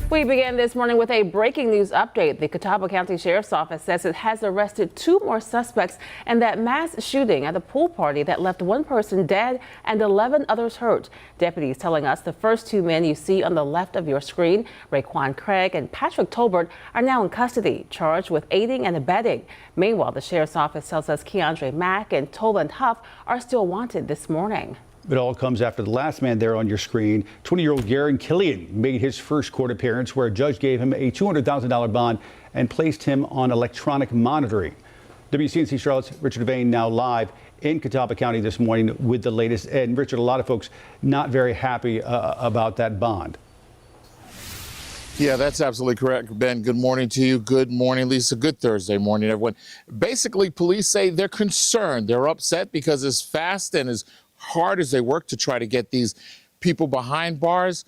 We began this morning with a breaking news update. The Catawba County Sheriff's Office says it has arrested 2 more suspects in that mass shooting at the pool party that left 1 person dead and 11 others hurt. Deputies telling us the first 2 men you see on the left of your screen, Raquan Craig and Patrick Tolbert, are now in custody, charged with aiding and abetting. Meanwhile, the Sheriff's Office tells us Keandre Mack and Tolan Huff are still wanted this morning. It all comes after the last man there on your screen, 20-year-old Garon Killian, made his first court appearance where a judge gave him a $200,000 bond and placed him on electronic monitoring. WCNC Charlotte's Richard Vane now live in Catawba County this morning with the latest. And Richard, a lot of folks not very happy about that bond. Yeah, that's absolutely correct, Ben. Good morning to you. Good morning, Lisa. Good Thursday morning, everyone. Basically, police say they're concerned. They're upset because as fast and as hard as they work to try to get these people behind bars,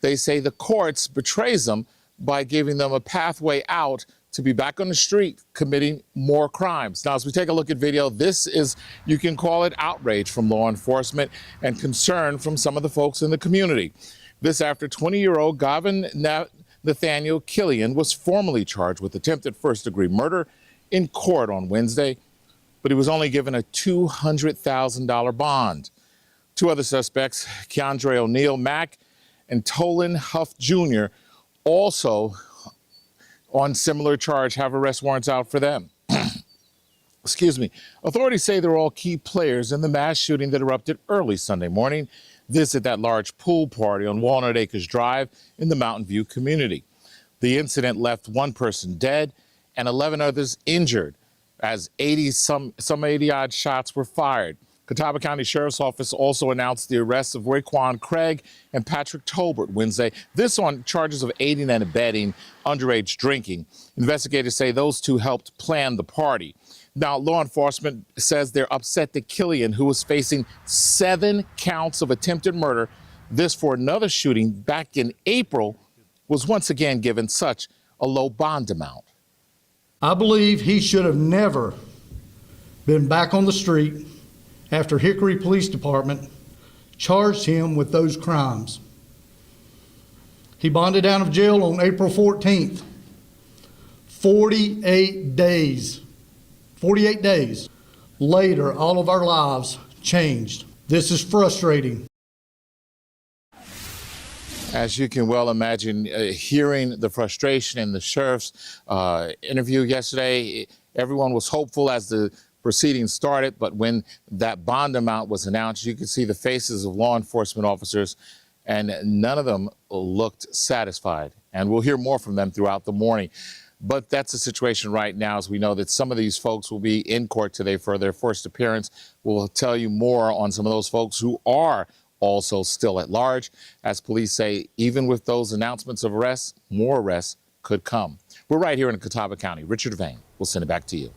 they say the courts betrays them by giving them a pathway out to be back on the street committing more crimes. Now, as we take a look at video, this is, you can call it outrage from law enforcement and concern from some of the folks in the community. This after 20-year-old Garon Nathaniel Killian was formally charged with attempted first-degree murder in court on Wednesday, but he was only given a $200,000 bond. 2 other suspects, Keandre O'Neal Mack and Tolan Huff Jr., also on similar charge, have arrest warrants out for them. Excuse me. Authorities say they're all key players in the mass shooting that erupted early Sunday morning. This at that large pool party on Walnut Acres Drive in the Mountain View community. The incident left 1 person dead and 11 others injured, as 80-odd shots were fired. Catawba County Sheriff's Office also announced the arrest of Raquan Craig and Patrick Tolbert Wednesday. This on charges of aiding and abetting underage drinking. Investigators say those 2 helped plan the party. Now, law enforcement says they're upset that Killian, who was facing 7 counts of attempted murder, this for another shooting back in April, was once again given such a low bond amount. I believe he should have never been back on the street after Hickory Police Department charged him with those crimes. He bonded out of jail on April 14th. 48 days later, all of our lives changed. This is frustrating. As you can well imagine, hearing the frustration in the sheriff's interview yesterday, everyone was hopeful as the proceedings started, but when that bond amount was announced, you could see the faces of law enforcement officers, and none of them looked satisfied. And we'll hear more from them throughout the morning. But that's the situation right now, as we know that some of these folks will be in court today for their first appearance. We'll tell you more on some of those folks who are also still at large. As police say, even with those announcements of arrests, more arrests could come. We're right here in Catawba County. Richard Vane, we'll send it back to you.